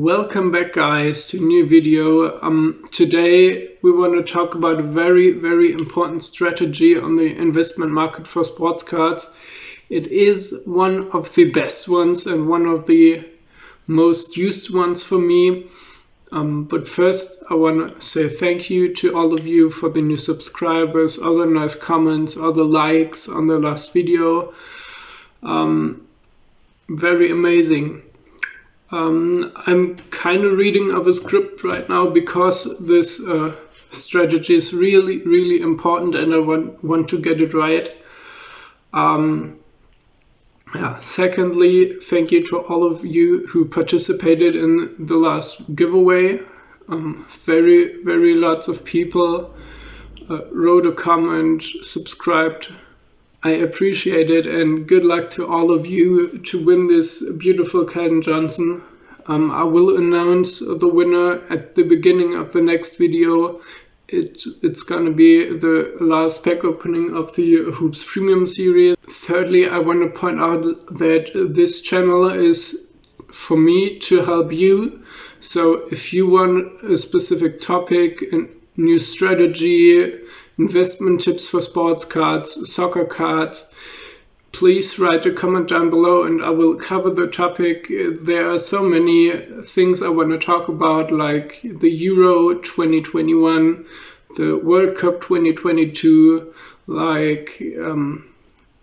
Welcome back, guys, to a new video. Today we want to talk about a very important strategy on the investment market for sports cards. It is one of the best ones and one of the most used ones for me. But first I want to say thank you to all of you for the new subscribers, all the nice comments, all the likes on the last video. Very amazing. I'm kind of reading of a script right now because this strategy is really important and I want to get it right. Secondly, thank you to all of you who participated in the last giveaway. Very lots of people wrote a comment, subscribed. I appreciate it, and good luck to all of you to win this beautiful Calvin Johnson. I will announce the winner at the beginning of the next video. It's gonna be the last pack opening of the Hoops Premium series. Thirdly, I want to point out that this channel is for me to help you. So if you want a specific topic, a new strategy, investment tips for sports cards, soccer cards, please write a comment down below and I will cover the topic. There are so many things I want to talk about, like the Euro 2021, the World Cup 2022, like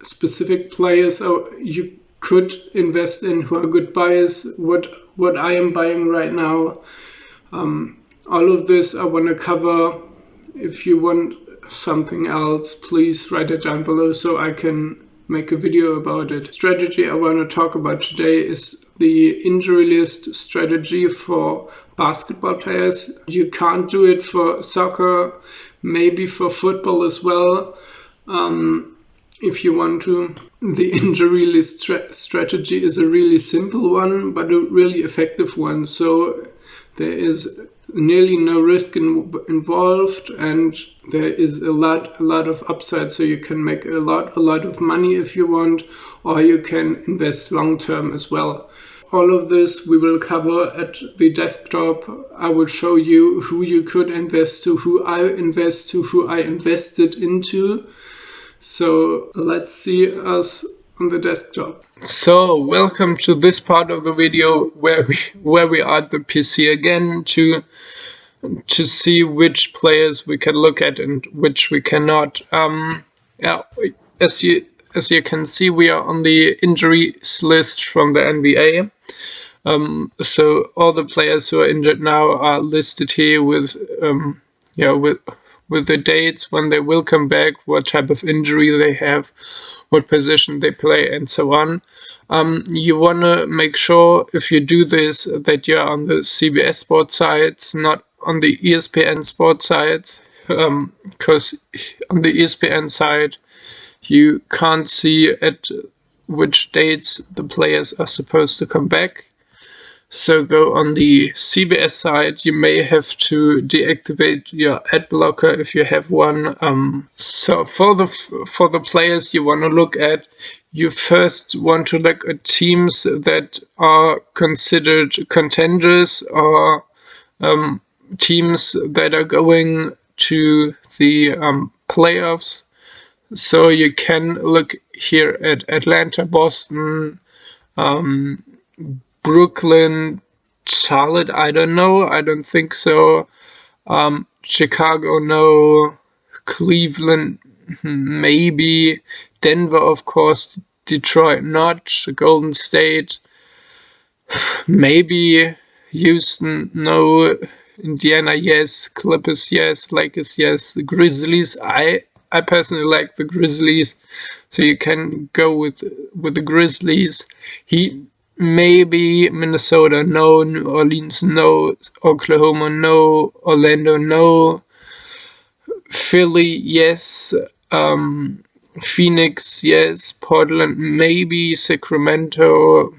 specific players you could invest in who are good buyers, what I am buying right now. All of this I want to cover. If you want something else, please write it down below so I can make a video about it. Strategy I want to talk about today is the injury list strategy for basketball players. You can't do it for soccer, maybe for football as well. If you want to. The injury list strategy is a really simple one, but a really effective one. So there is nearly no risk involved, and there is a lot of upside. So you can make a lot of money if you want, or you can invest long term as well. All of this we will cover at the desktop. I will show you who you could invest to, who I invest to, who I invested into. So let's see us on the desktop. So welcome to this part of the video where we are at the PC again to see which players we can look at and which we cannot. As you can see, we are on the injuries list from the NBA. So all the players who are injured now are listed here with the dates when they will come back, what type of injury they have, what position they play, and so on. You want to make sure, if you do this, that you're on the CBS sports sites, not on the ESPN sports sites, because on the ESPN side you can't see at which dates the players are supposed to come back. So go on the CBS side. You may have to deactivate your ad blocker if you have one. So for the players you want to look at, you first want to look at teams that are considered contenders, or teams that are going to the playoffs. So you can look here at Atlanta, Boston, Brooklyn, Charlotte, I don't know, I don't think so. Chicago, no. Cleveland, maybe. Denver, of course. Detroit, not. Golden State, maybe. Houston, no. Indiana, yes. Clippers, yes. Lakers, yes. The Grizzlies, I personally like the Grizzlies, so you can go with the Grizzlies. Maybe Minnesota, no. New Orleans, no. Oklahoma, no. Orlando, no. Philly, yes. Phoenix, yes. Portland, maybe. Sacramento,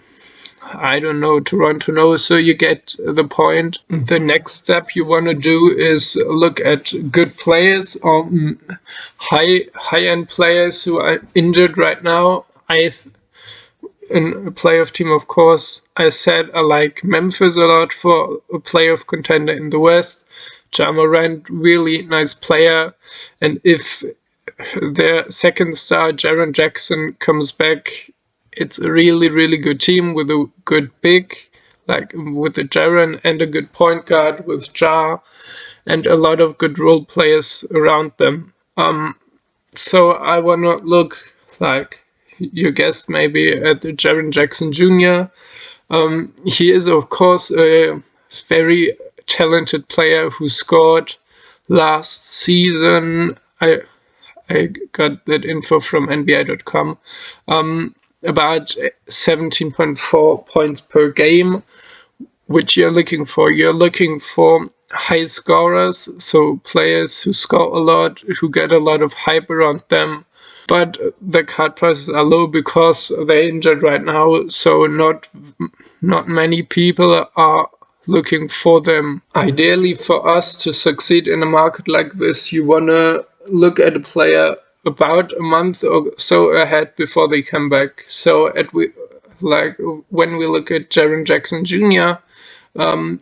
I don't know. Toronto, no. So you get the point. The next step you want to do is look at good players, or high-end players who are injured right now. In a playoff team, of course, I said I like Memphis a lot for a playoff contender in the West. Ja Morant, really nice player. And if their second star, Jaren Jackson, comes back, it's a really, really good team with a good big, like with the Jaren, and a good point guard with Ja, and a lot of good role players around them. So I want to look, like you guessed, maybe at Jaren Jackson Jr. He is, of course, a very talented player who scored last season. I got that info from NBA.com. About 17.4 points per game, which you're looking for. You're looking for high scorers, so players who score a lot, who get a lot of hype around them. But the card prices are low because they're injured right now, so not many people are looking for them. Ideally, for us to succeed in a market like this, you want to look at a player about a month or so ahead before they come back. So when we look at Jaren Jackson Jr.,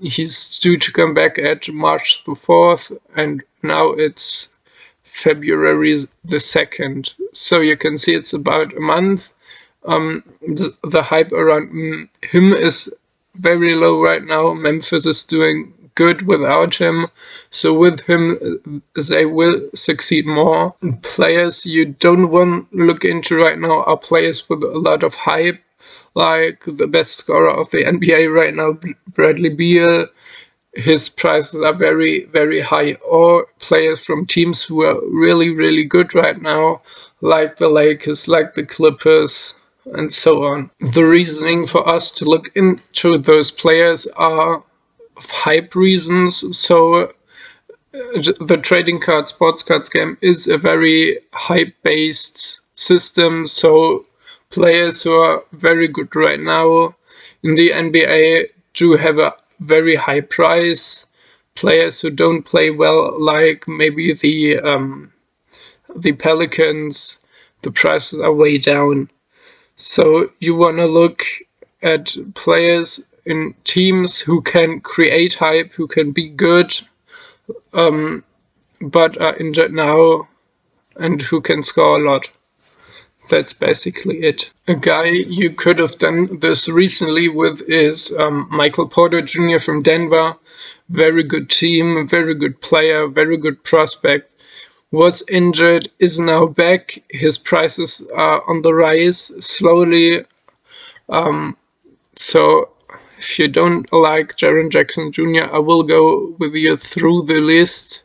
he's due to come back at March the 4th, and now it's February the 2nd. So you can see it's about a month. The hype around him is very low right now. Memphis is doing good without him. So with him, they will succeed more. Players you don't want to look into right now are players with a lot of hype, like the best scorer of the NBA right now, Bradley Beal. His prices are very, very high. Or players from teams who are really, really good right now, like the Lakers, like the Clippers, and so on. The reasoning for us to look into those players are hype reasons. So the trading card Sportscards game is a very hype-based system. So players who are very good right now in the NBA do have a very high price. Players who don't play well, like maybe the Pelicans, the prices are way down. So you want to look at players in teams who can create hype, who can be good, but are injured now, and who can score a lot. That's basically it. A guy you could have done this recently with is Michael Porter Jr. from Denver. Very good team, very good player, very good prospect. Was injured, is now back. His prices are on the rise slowly. So if you don't like Jaren Jackson Jr., I will go with you through the list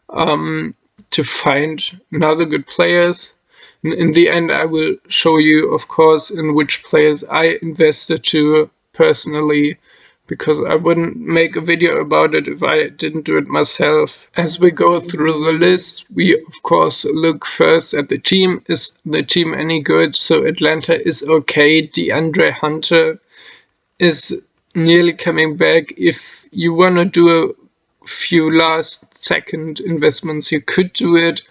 to find another good players. In the end, I will show you, of course, in which players I invested to personally, because I wouldn't make a video about it if I didn't do it myself. As we go through the list, we of course look first at the team. Is the team any good? So Atlanta is okay. DeAndre Hunter is nearly coming back. If you want to do a few last second investments, you could do it.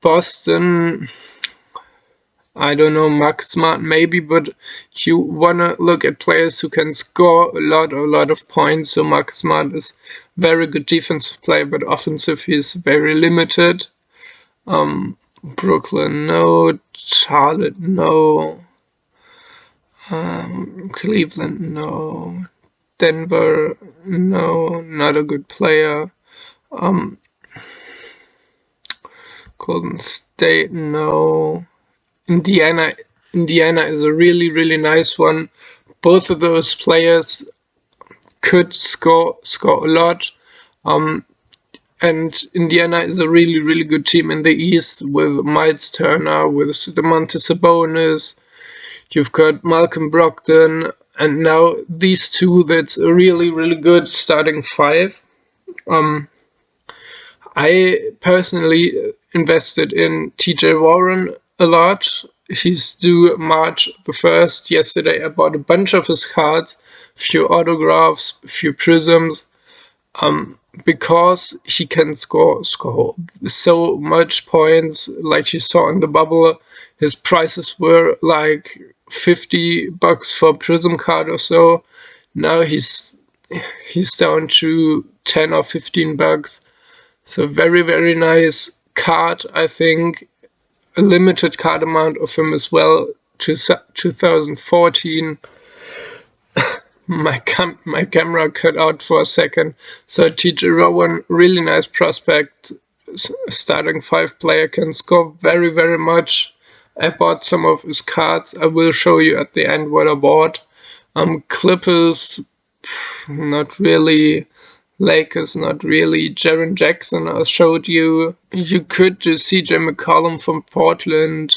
Boston, I don't know, Marcus Smart maybe, but you want to look at players who can score a lot of points. So Marcus Smart is very good defensive player, but offensive he's very limited. Brooklyn, no. Charlotte, no. Cleveland, no. Denver, no, not a good player. Golden State, no. Indiana is a really nice one. Both of those players could score a lot. And Indiana is a really good team in the East with Miles Turner, with Domantas Sabonis. You've got Malcolm Brogdon, and now these two. That's a really good starting five. I personally invested in TJ Warren a lot. He's due March the 1st. Yesterday I bought a bunch of his cards, a few autographs, a few prisms, because he can score so much points. Like you saw in the bubble, his prices were like $50 for Prism card or so. Now he's down to $10 or $15. So very, very nice card, I think. A limited card amount of him as well, 2014. My camera cut out for a second. So TJ Rowan, really nice prospect. Starting 5 player, can score very, very much. I bought some of his cards. I will show you at the end what I bought. Clippers, not really. Lakers, not really. Jaren Jackson, I showed you. You could do CJ McCollum from Portland.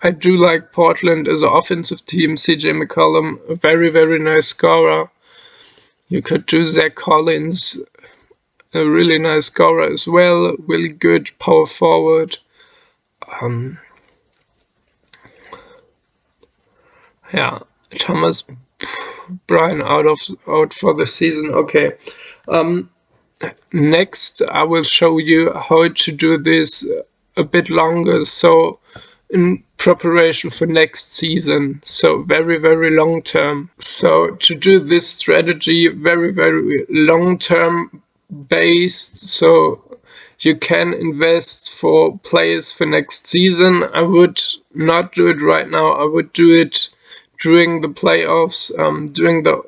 I do like Portland as an offensive team. CJ McCollum, a very, very nice scorer. You could do Zach Collins, a really nice scorer as well. Really good power forward. Yeah, Thomas Bryan out for the season. Okay. Next, I will show you how to do this a bit longer. So, in preparation for next season. So, very, very long term. So, to do this strategy, very, very long term based. So, you can invest for players for next season. I would not do it right now. I would do it during the playoffs. During the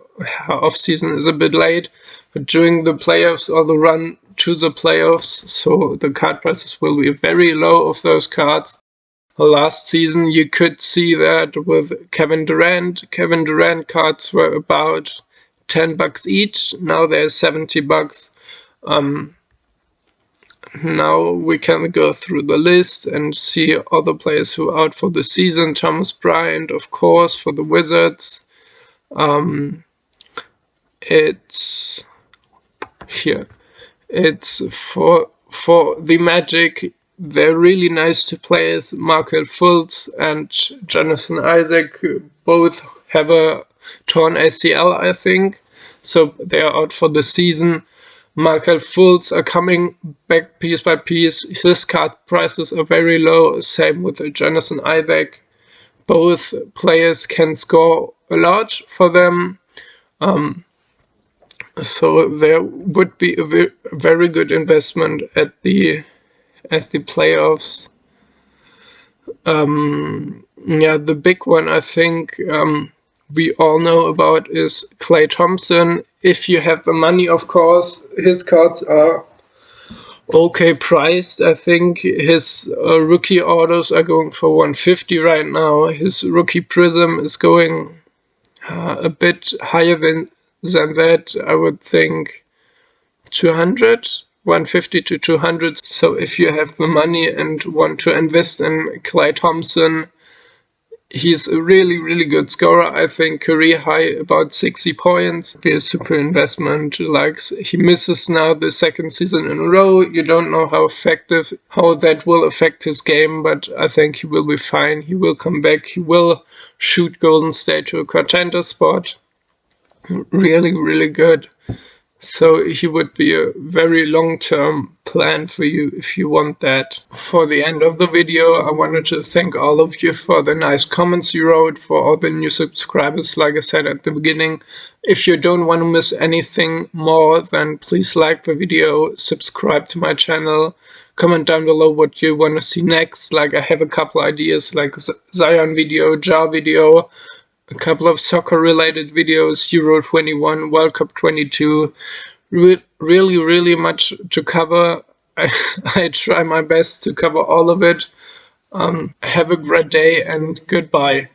off season is a bit late, but during the playoffs or the run to the playoffs, so the card prices will be very low of those cards. Last season you could see that with Kevin Durant. Kevin Durant cards were about $10 each. Now they're $70. Now we can go through the list and see other players who are out for the season. Thomas Bryant, of course, for the Wizards. It's here. It's for the Magic. They're really nice to players. Markelle Fultz and Jonathan Isaac both have a torn ACL, I think. So they are out for the season. Markelle Fultz are coming back piece by piece. His card prices are very low. Same with Jonathan Isaac. Both players can score a lot for them. So there would be a very good investment at the playoffs. Yeah, the big one I think we all know about is Klay Thompson. If you have the money, of course. His cards are okay priced. I think his rookie autos are going for $150 right now. His rookie Prism is going a bit higher than that. I would think 200, 150 to 200. So if you have the money and want to invest in Klay Thompson, he's a really, really good scorer. I think career high about 60 points. Be a super investment. Like, he misses now the second season in a row. You don't know how that will affect his game, but I think he will be fine. He will come back. He will shoot Golden State to a contender spot. Really, really good. So he would be a very long-term plan for you if you want that. For the end of the video, I wanted to thank all of you for the nice comments you wrote, for all the new subscribers, like I said at the beginning. If you don't want to miss anything more, then please like the video, subscribe to my channel, comment down below what you want to see next. Like, I have a couple ideas, like Zion video, Ja video, a couple of soccer-related videos, Euro 21, World Cup 22. Really, really much to cover. I try my best to cover all of it. Have a great day and goodbye.